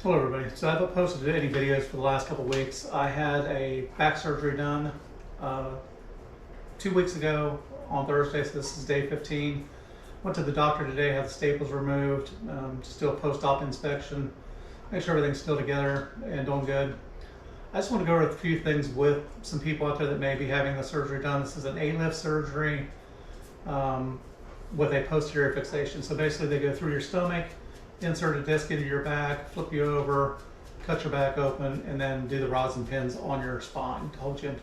Hello everybody. So I haven't posted any videos for the last couple of weeks. I had a back surgery done 2 weeks ago on Thursday, so this is day 15. Went to the doctor today, had the staples removed, just do a post-op inspection, make sure everything's still together and doing good. I just want to go over a few things with some people out there that may be having the surgery done. This is an Alif surgery with a posterior fixation. So basically they go through your stomach, insert a disc into your back, flip you over, cut your back open, and then do the rods and pins on your spine to hold you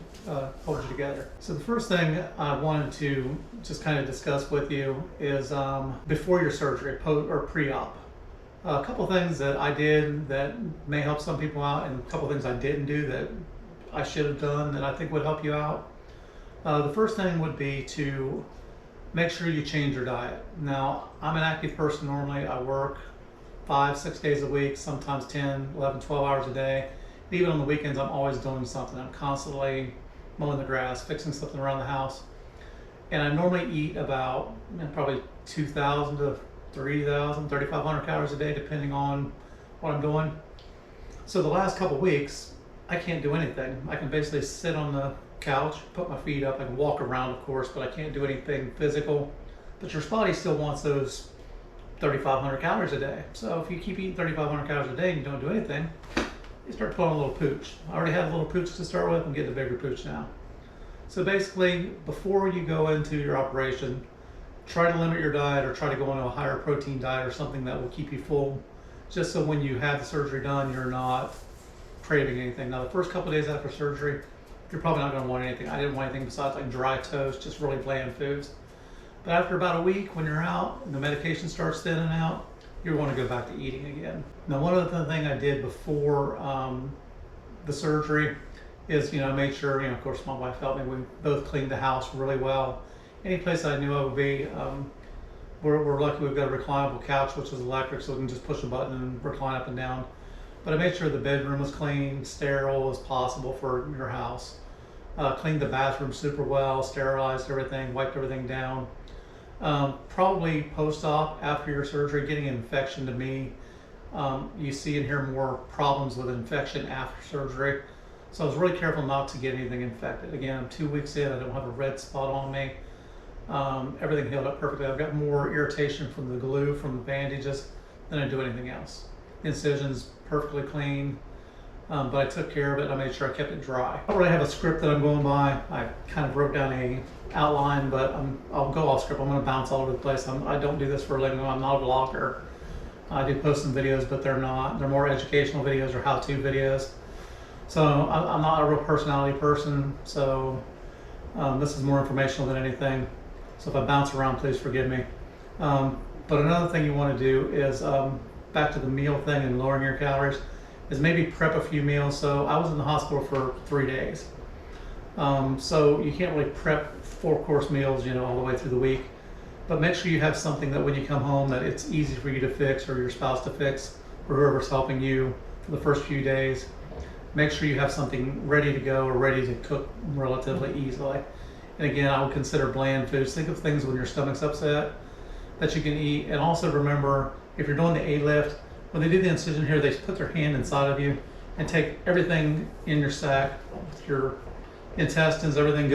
together. So the first thing I wanted to just kind of discuss with you is before your surgery, or pre-op. A couple things that I did that may help some people out, and a couple things I didn't do that I should have done that I think would help you out. The first thing would be to make sure you change your diet. Now, I'm an active person normally. I work 5-6 days a week, sometimes 10, 11, 12 hours a day. Even on the weekends, I'm always doing something. I'm constantly mowing the grass, fixing something around the house. And I normally eat about probably 2,000 to 3,000, 3,500 calories a day, depending on what I'm doing. So the last couple weeks, I can't do anything. I can basically sit on the couch, put my feet up, I can walk around, of course, but I can't do anything physical. But your body still wants those 3,500 calories a day. So if you keep eating 3,500 calories a day and you don't do anything, you start pulling a little pooch. I already had a little pooch to start with. I'm getting a bigger pooch now. So basically, before you go into your operation, try to limit your diet or try to go on a higher protein diet or something that will keep you full, just so when you have the surgery done, you're not craving anything. Now, the first couple of days after surgery, you're probably not going to want anything. I didn't want anything besides like dry toast, just really bland foods. But after about a week, when you're out and the medication starts thinning out, you want to go back to eating again. Now, one other thing I did before the surgery is, make sure, of course, my wife helped me. We both cleaned the house really well. Any place I knew I would be, we're lucky we've got a reclinable couch, which is electric, so we can just push a button and recline up and down. But I made sure the bedroom was clean, sterile as possible for your house. Cleaned the bathroom super well, sterilized everything, wiped everything down. Probably post-op, after your surgery, getting an infection to me, you see and hear more problems with infection after surgery. So I was really careful not to get anything infected. Again, I'm 2 weeks in, I don't have a red spot on me. Everything healed up perfectly. I've got more irritation from the glue, from the bandages, than I do anything else. The incision's perfectly clean, but I took care of it. I made sure I kept it dry. I don't really have a script that I'm going by. I kind of wrote down a outline, but I'll go off script. I'm going to bounce all over the place. I don't do this for a living. I'm not a vlogger. I do post some videos, but they're more educational videos or how-to videos. So I'm not a real personality person, so this is more informational than anything. So if I bounce around, please forgive me. But another thing you want to do is, back to the meal thing and lowering your calories, is maybe prep a few meals. So I was in the hospital for 3 days. So you can't really prep 4-course meals, all the way through the week. But make sure you have something that when you come home that it's easy for you to fix or your spouse to fix or whoever's helping you for the first few days. Make sure you have something ready to go or ready to cook relatively easily. And again, I would consider bland foods. Think of things when your stomach's upset that you can eat. And also remember, if you're doing the A-lift, when they do the incision here, they put their hand inside of you and take everything in your sac, your intestines, everything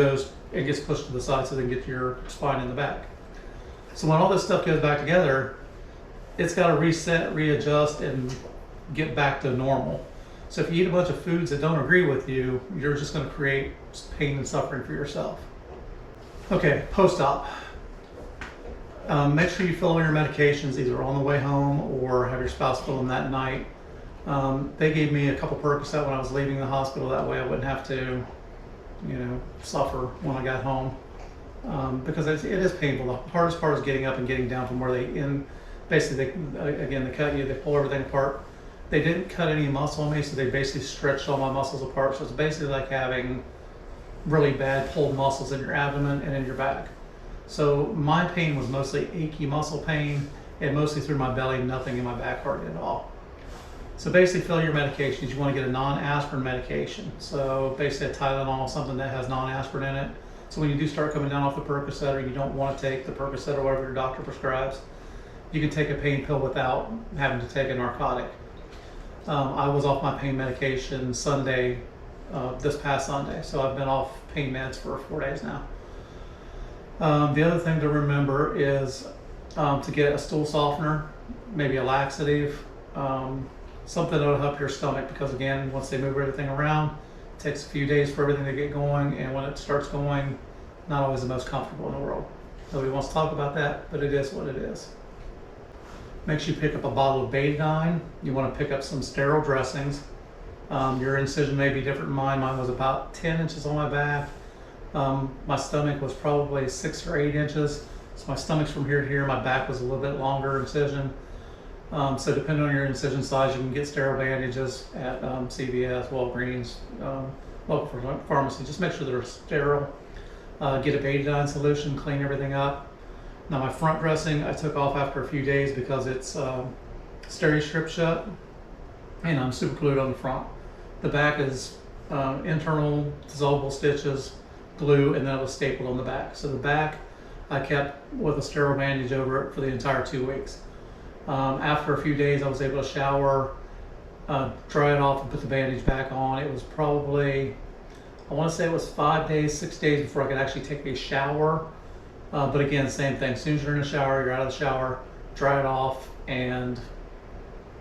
it gets pushed to the side so they can get to your spine in the back. So when all this stuff goes back together, it's got to reset, readjust, and get back to normal. So if you eat a bunch of foods that don't agree with you, you're just going to create pain and suffering for yourself. Okay, post-op. Make sure you fill all your medications either on the way home or have your spouse fill them that night. They gave me a couple Percocet when I was leaving the hospital. That way I wouldn't have to, suffer when I got home. Because it is painful. The hardest part is getting up and getting down from where basically they cut you, they pull everything apart. They didn't cut any muscle on me, so they basically stretched all my muscles apart. So it's basically like having really bad pulled muscles in your abdomen and in your back. So my pain was mostly achy muscle pain and mostly through my belly, nothing in my back hardly at all. So basically fill your medications. You want to get a non-aspirin medication. So basically a Tylenol, something that has non-aspirin in it. So when you do start coming down off the Percocet or you don't want to take the Percocet or whatever your doctor prescribes, you can take a pain pill without having to take a narcotic. I was off my pain medication Sunday, this past Sunday, so I've been off pain meds for 4 days now. The other thing to remember is to get a stool softener, maybe a laxative, something that'll help your stomach, because again, once they move everything around, it takes a few days for everything to get going, and when it starts going, not always the most comfortable in the world. Nobody wants to talk about that, but it is what it is. Make sure you pick up a bottle of betadine. You want to pick up some sterile dressings. Your incision may be different than mine. Mine was about 10 inches on my back. My stomach was probably 6 or 8 inches. So my stomach's from here to here. My back was a little bit longer incision. So depending on your incision size, you can get sterile bandages at CVS, Walgreens, local pharmacy. Just make sure they're sterile. Get a betadine solution, clean everything up. Now my front dressing I took off after a few days because it's steri strip shut, and I'm super glued on the front. The back is internal dissolvable stitches, glue, and then it was stapled on the back. So the back I kept with a sterile bandage over it for the entire 2 weeks. After a few days I was able to shower, dry it off, and put the bandage back on. It was probably, I want to say it was 5 days, 6 days before I could actually take a shower. But again, same thing. As soon as you're in the shower, you're out of the shower, dry it off and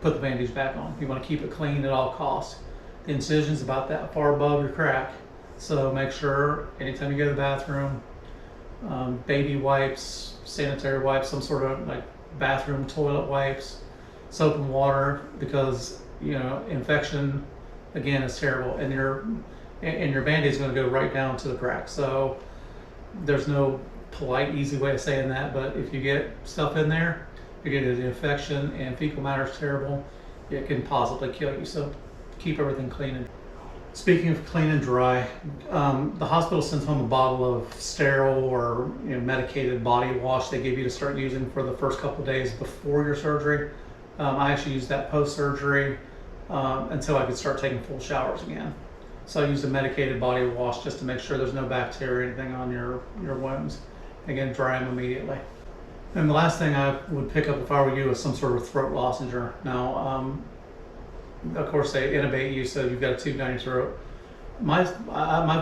put the bandage back on. You want to keep it clean at all costs. The incision's about that far above your crack, so make sure anytime you go to the bathroom, baby wipes, sanitary wipes, some sort of like bathroom toilet wipes, soap and water, because infection again is terrible, and your band-aid is going to go right down to the crack. So there's no polite, easy way of saying that, but if you get stuff in there, you get an infection, and fecal matter is terrible. It can possibly kill you. So keep everything clean. Speaking of clean and dry, the hospital sends home a bottle of sterile or medicated body wash they give you to start using for the first couple of days before your surgery. I actually used that post-surgery until I could start taking full showers again. So I used a medicated body wash just to make sure there's no bacteria or anything on your wounds. Again, dry them immediately. And the last thing I would pick up if I were you is some sort of throat lozenger. Now, of course, they intubate you, so you've got a tube down your throat. My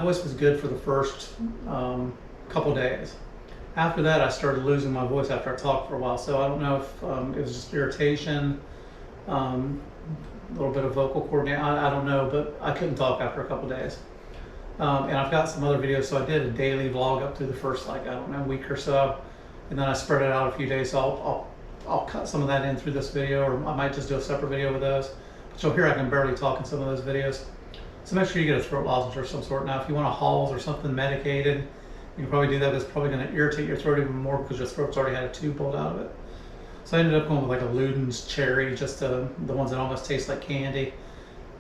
voice was good for the first couple days. After that, I started losing my voice after I talked for a while. So I don't know if it was just irritation, a little bit of vocal coordination. I don't know, but I couldn't talk after a couple days. And I've got some other videos, so I did a daily vlog up through the first, week or so, and then I spread it out a few days. So I'll cut some of that in through this video, or I might just do a separate video with those. But you'll hear I can barely talk in some of those videos. So make sure you get a throat lozenge of some sort. Now, if you want a Halls or something medicated, you can probably do that, but it's probably going to irritate your throat even more because your throat's already had a tube pulled out of it. So I ended up going with like a Luden's Cherry, just the ones that almost taste like candy.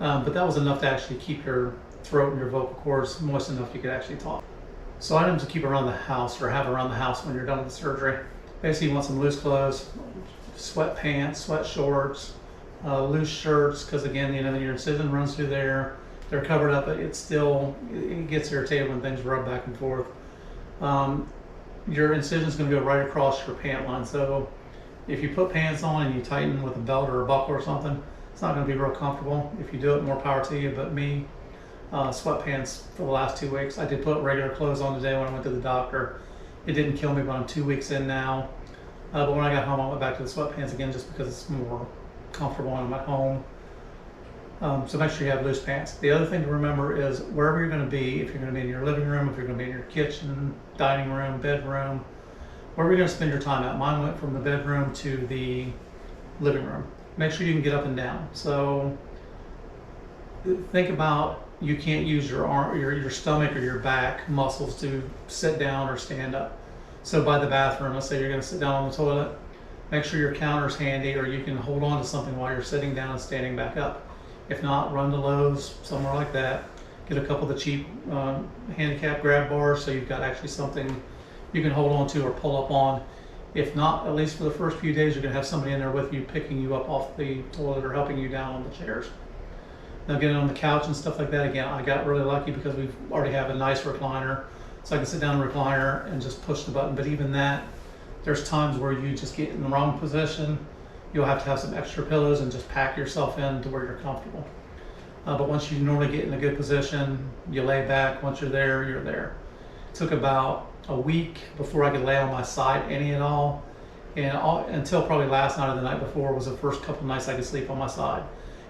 But that was enough to actually keep your throat and your vocal cords moist enough you could actually talk. So items to keep around the house or have around the house when you're done with the surgery. Basically, you want some loose clothes, sweat pants, sweat shorts, loose shirts, because again, your incision runs through there. They're covered up, but it gets irritated when things rub back and forth. Your incision is going to go right across your pant line. So if you put pants on and you tighten with a belt or a buckle or something, it's not going to be real comfortable. If you do it, more power to you. But me, sweatpants for the last 2 weeks. I did put regular clothes on today when I went to the doctor. It didn't kill me, but I'm 2 weeks in now. But when I got home, I went back to the sweatpants again just because it's more comfortable when I'm at home. So make sure you have loose pants. The other thing to remember is wherever you're going to be, if you're going to be in your living room, if you're going to be in your kitchen, dining room, bedroom, wherever you're going to spend your time at. Mine went from the bedroom to the living room. Make sure you can get up and down. So think about, you can't use your arm, your stomach or your back muscles to sit down or stand up. So by the bathroom, let's say you're going to sit down on the toilet, make sure your counter's handy, or you can hold on to something while you're sitting down and standing back up. If not, run to Lowe's, somewhere like that. Get a couple of the cheap handicap grab bars so you've got actually something you can hold on to or pull up on. If not, at least for the first few days, you're going to have somebody in there with you picking you up off the toilet or helping you down on the chairs. Now getting on the couch and stuff like that, again, I got really lucky because we already have a nice recliner. So I can sit down in the recliner and just push the button. But even that, there's times where you just get in the wrong position, you'll have to have some extra pillows and just pack yourself in to where you're comfortable. But once you normally get in a good position, you lay back. Once you're there, you're there. It took about a week before I could lay on my side any at all. And until probably last night or the night before was the first couple nights I could sleep on my side.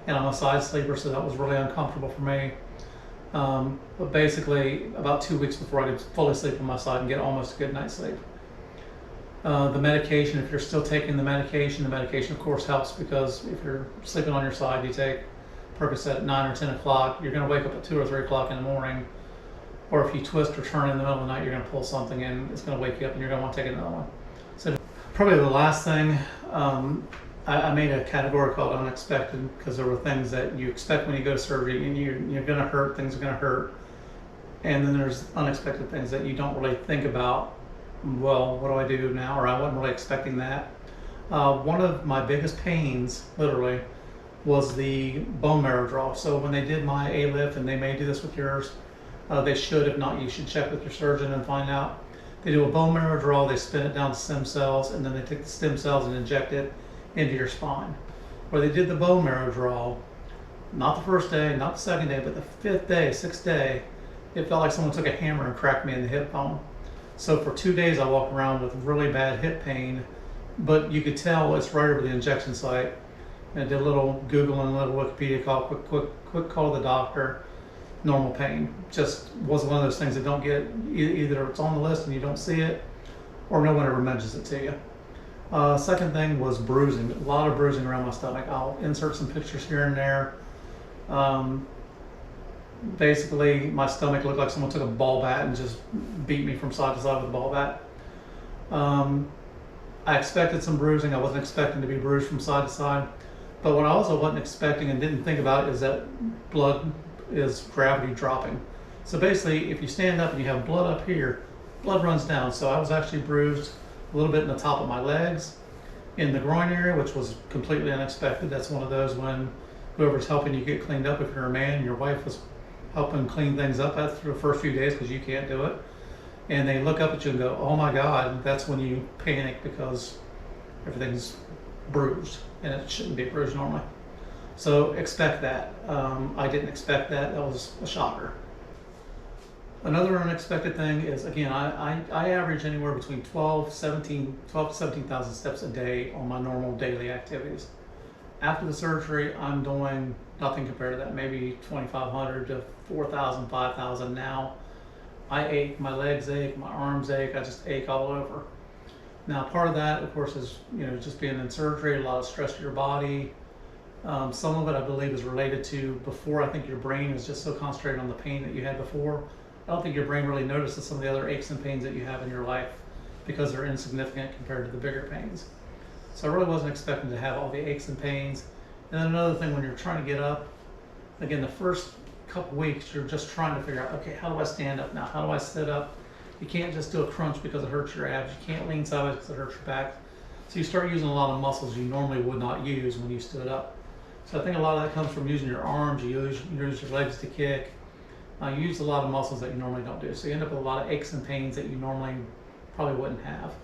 And I'm a side sleeper, so that was really uncomfortable for me. But basically, about 2 weeks before I could fully sleep on my side and get almost a good night's sleep. The medication, if you're still taking the medication of course helps, because if you're sleeping on your side, you take Percocet at 9 or 10 o'clock, you're going to wake up at 2 or 3 o'clock in the morning. Or if you twist or turn in the middle of the night, you're going to pull something in, it's going to wake you up and you're going to want to take another one. So probably the last thing, I made a category called unexpected, because there were things that you expect when you go to surgery, and you're going to hurt, things are going to hurt. And then there's unexpected things that you don't really think about. Well, what do I do now? Or I wasn't really expecting that. One of my biggest pains, literally, was the bone marrow draw. So when they did my Alif, and they may do this with yours, they should, if not, you should check with your surgeon and find out. They do a bone marrow draw, they spin it down to stem cells, and then they take the stem cells and inject it into your spine. Where they did the bone marrow draw, not the first day, not the second day, but the 5th day, 6th day, it felt like someone took a hammer and cracked me in the hip bone. So for 2 days I walked around with really bad hip pain, but you could tell it's right over the injection site. And I did a little Google and a little Wikipedia call, quick call to the doctor. Normal pain. Just was one of those things that don't get, either it's on the list and you don't see it, or no one ever mentions it to you. Second thing was bruising. A lot of bruising around my stomach. I'll insert some pictures here and there. Basically, my stomach looked like someone took a ball bat and just beat me from side to side with a ball bat. I expected some bruising. I wasn't expecting to be bruised from side to side. But what I also wasn't expecting and didn't think about is that blood is gravity dropping. So basically, if you stand up and you have blood up here, blood runs down. So I was actually bruised a little bit in the top of my legs, in the groin area, which was completely unexpected. That's one of those when whoever's helping you get cleaned up, if you're a man and your wife was helping clean things up after the first few days because you can't do it, and they look up at you and go, oh my God, that's when you panic, because everything's bruised and it shouldn't be bruised normally. So expect that. I didn't expect that. That was a shocker. Another unexpected thing is, again, I average anywhere between 12 to 17,000 steps a day on my normal daily activities. After the surgery, I'm doing nothing compared to that, maybe 2,500 to 4,000, 5,000 now. I ache, my legs ache, my arms ache, I just ache all over. Now, part of that, of course, is just being in surgery, a lot of stress to your body. Some of it, I believe, is related to before. I think your brain is just so concentrated on the pain that you had before. I don't think your brain really notices some of the other aches and pains that you have in your life because they're insignificant compared to the bigger pains. So I really wasn't expecting to have all the aches and pains. And then another thing, when you're trying to get up, again, the first couple weeks, you're just trying to figure out, okay, how do I stand up now? How do I sit up? You can't just do a crunch because it hurts your abs. You can't lean sideways because it hurts your back. So you start using a lot of muscles you normally would not use when you stood up. So I think a lot of that comes from using your arms, you use your legs to kick. You use a lot of muscles that you normally don't do. So you end up with a lot of aches and pains that you normally probably wouldn't have.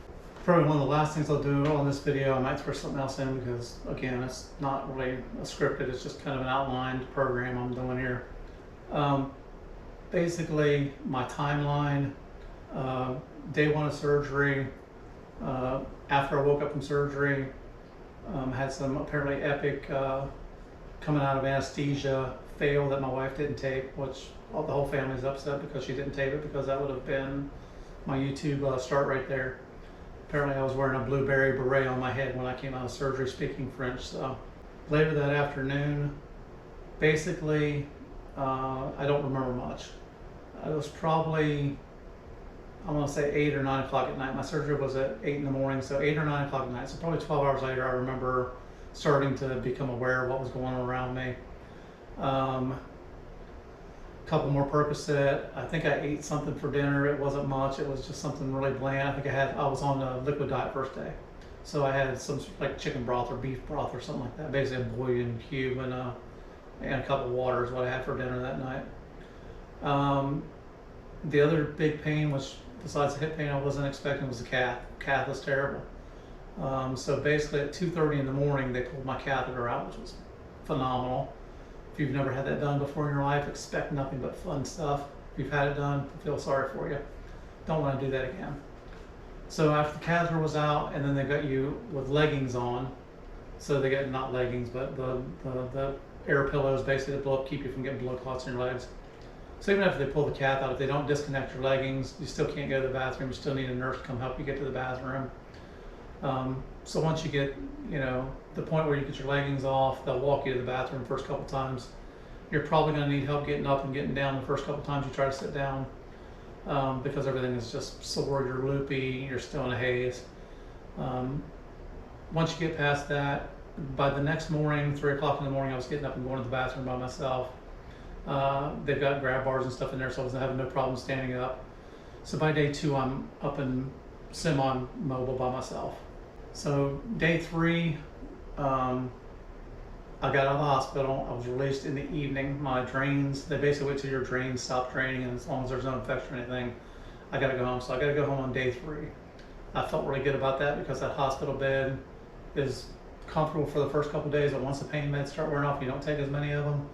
Probably one of the last things I'll do on this video, I might throw something else in because, again, it's not really a scripted, it's just kind of an outlined program I'm doing here. Basically, my timeline, day 1 of surgery, after I woke up from surgery, had some apparently epic coming out of anesthesia fail that my wife didn't tape, which the whole family's upset because she didn't tape it, because that would have been my YouTube start right there. Apparently I was wearing a blueberry beret on my head when I came out of surgery speaking French. So later that afternoon, basically, I don't remember much. It was probably, I want to say 8 or 9 o'clock at night. My surgery was at 8 in the morning, so 8 or 9 o'clock at night. So probably 12 hours later, I remember starting to become aware of what was going on around me. Couple more Percocet. I think I ate something for dinner. It wasn't much. It was just something really bland. I think I was on a liquid diet first day. So I had some like chicken broth or beef broth or something like that. Basically a bouillon cube and a cup of water is what I had for dinner that night. The other big pain, which besides the hip pain I wasn't expecting, was the cath. Cath was terrible. So basically at 2:30 in the morning, they pulled my catheter out, which was phenomenal. If you've never had that done before in your life, expect nothing but fun stuff. If you've had it done, I feel sorry for you. Don't want to do that again. So after the catheter was out, and then they got you with leggings on. So they got, not leggings, but the air pillows basically that blow up, keep you from getting blood clots in your legs. So even after they pull the cath out, if they don't disconnect your leggings, you still can't go to the bathroom. You still need a nurse to come help you get to the bathroom. So once you get, the point where you get your leggings off, they'll walk you to the bathroom the first couple times. You're probably going to need help getting up and getting down the first couple times you try to sit down, because everything is just sore, you're loopy, you're still in a haze. Once you get past that, by the next morning, 3 o'clock in the morning, I was getting up and going to the bathroom by myself. They've got grab bars and stuff in there, so I was having no problem standing up. So by day 2, I'm up and semi-mobile by myself. So day 3, I got out of the hospital. I was released in the evening. My drains, they basically wait till your drains stop draining, and as long as there's no infection or anything, I gotta go home. So I gotta go home on day 3. I felt really good about that because that hospital bed is comfortable for the first couple of days, but once the pain meds start wearing off, you don't take as many of them,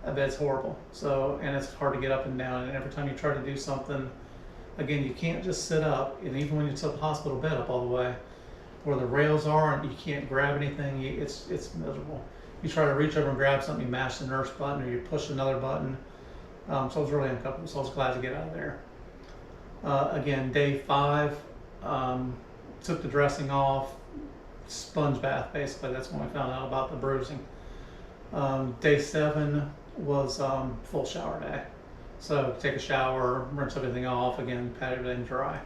that bed's horrible. So, and it's hard to get up and down, and every time you try to do something, again, you can't just sit up, and even when you tilt the hospital bed up all the way, where the rails are, and you can't grab anything, it's miserable. You try to reach over and grab something, you mash the nurse button, or you push another button. So I was really uncomfortable, so I was glad to get out of there. Again, day 5, took the dressing off, sponge bath basically, that's when I found out about the bruising. Day 7 was full shower day. So take a shower, rinse everything off, again, pat everything dry.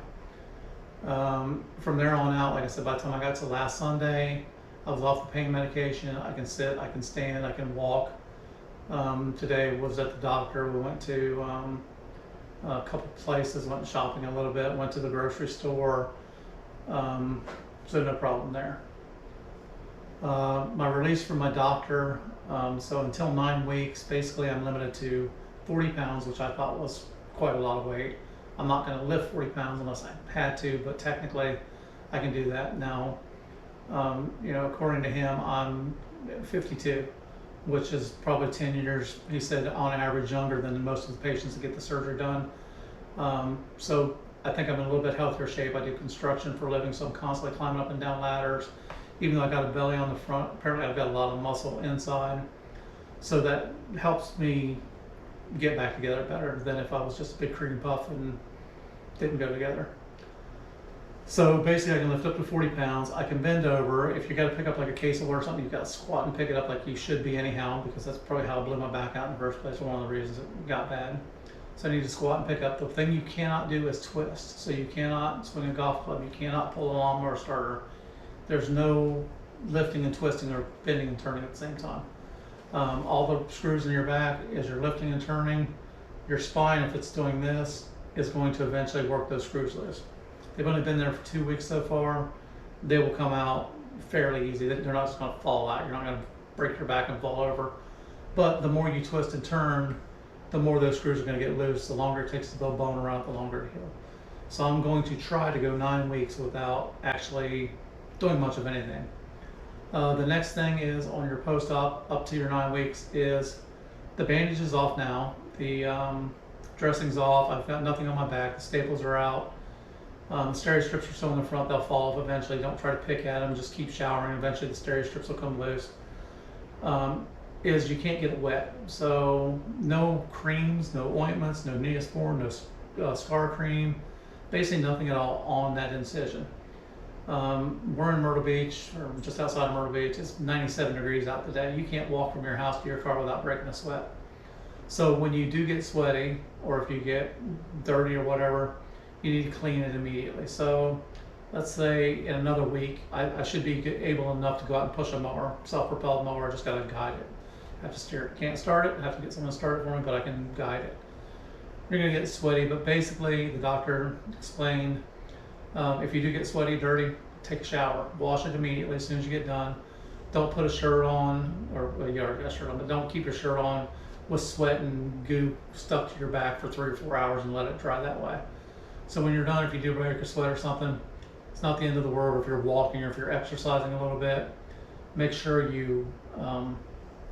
From there on out, like I said, by the time I got to last Sunday, I was off the pain medication. I can sit, I can stand, I can walk. Today was at the doctor. We went to a couple places, went shopping a little bit, went to the grocery store. So no problem there. My release from my doctor, so until 9 weeks, basically I'm limited to 40 pounds, which I thought was quite a lot of weight. I'm not going to lift 40 pounds unless I had to, but technically I can do that now. According to him, I'm 52, which is probably 10 years, he said, on average younger than most of the patients that get the surgery done. So I think I'm in a little bit healthier shape. I do construction for a living, so I'm constantly climbing up and down ladders. Even though I got a belly on the front, apparently I've got a lot of muscle inside. So that helps me get back together better than if I was just a big cream puff and didn't go together. So basically I can lift up to 40 pounds. I can bend over. If you got to pick up like a case of water or something, you've got to squat and pick it up like you should be anyhow, because that's probably how I blew my back out in the first place, one of the reasons it got bad. So I need to squat and pick up. The thing you cannot do is twist. So you cannot swing a golf club. You cannot pull a lawnmower starter. There's no lifting and twisting or bending and turning at the same time. All the screws in your back, as you're lifting and turning, your spine, if it's doing this, is going to eventually work those screws loose. They've only been there for 2 weeks so far. They will come out fairly easy. They're not just going to fall out. You're not going to break your back and fall over. But the more you twist and turn, the more those screws are going to get loose. The longer it takes to build bone around, the longer to heal. So I'm going to try to go 9 weeks without actually doing much of anything. The next thing is on your post-op up to your 9 weeks is the bandage is off now. The dressing's off. I've got nothing on my back. The staples are out. The stereo strips are still in the front. They'll fall off eventually. Don't try to pick at them. Just keep showering. Eventually the stereo strips will come loose. Is you can't get it wet. So no creams, no ointments, no Neosporin, no scar cream. Basically nothing at all on that incision. We're in Myrtle Beach, or just outside of Myrtle Beach. It's 97 degrees out today. You can't walk from your house to your car without breaking a sweat. So when you do get sweaty, or if you get dirty or whatever, you need to clean it immediately. So let's say in another week, I should be able enough to go out and push a mower, self-propelled mower. I just got to guide it. I have to steer it. Can't start it. I have to get someone to start it for me, but I can guide it. You're going to get sweaty, but basically the doctor explained, if you do get sweaty, dirty, take a shower. Wash it immediately as soon as you get done. Don't put a shirt on, or well, you already got a shirt on, but don't keep your shirt on with sweat and goo stuck to your back for 3 or 4 hours and let it dry that way. So when you're done, if you do break a sweat or something, It's not the end of the world if you're walking or if you're exercising a little bit. Make sure you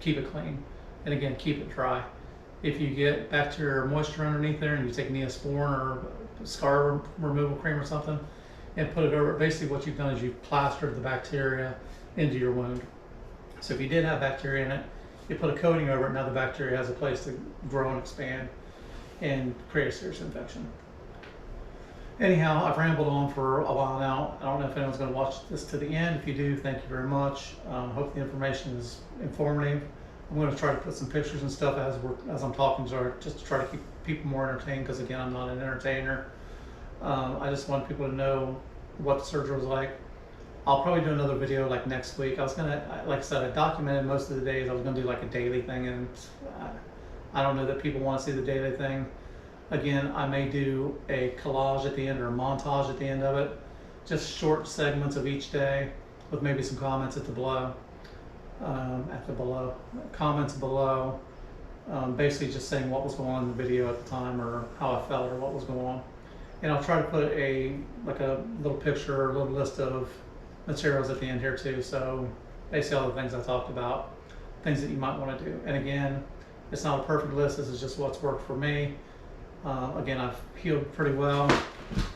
keep it clean, and again, keep it dry. If you get bacteria or moisture underneath there and you take Neosporin or scar removal cream or something and put it over, basically what you've done is you've plastered the bacteria into your wound. So if you did have bacteria in it, you put a coating over it, now the bacteria has a place to grow and expand and create a serious infection. Anyhow, I've rambled on for a while now. I don't know if anyone's going to watch this to the end. If you do, thank you very much. Hope the information is informative. I'm going to try to put some pictures and stuff as I'm talking, just to try to keep people more entertained, because again, I'm not an entertainer. I just want people to know what the surgery was like. I'll probably do another video like next week. I was gonna, like I said, I documented most of the days. I was gonna do like a daily thing, and I don't know that people want to see the daily thing. Again, I may do a collage at the end or a montage at the end of it, just short segments of each day with maybe some comments at the below, comments below, basically just saying what was going on in the video at the time or how I felt or what was going on. And I'll try to put a little picture or a little list of materials at the end here too. So basically all the things I talked about, things that you might want to do. And again, it's not a perfect list. This is just what's worked for me. Again, I've healed pretty well.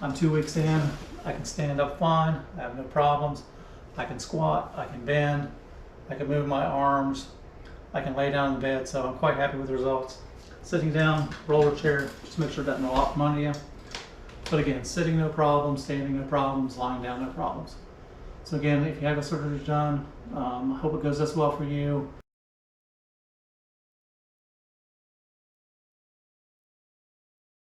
I'm 2 weeks in. I can stand up fine. I have no problems. I can squat. I can bend. I can move my arms. I can lay down in bed. So I'm quite happy with the results. Sitting down, roller chair, just make sure it doesn't roll off from under you. But again, sitting no problems, standing no problems, lying down no problems. So again, if you have a surgery done, I hope it goes this well for you.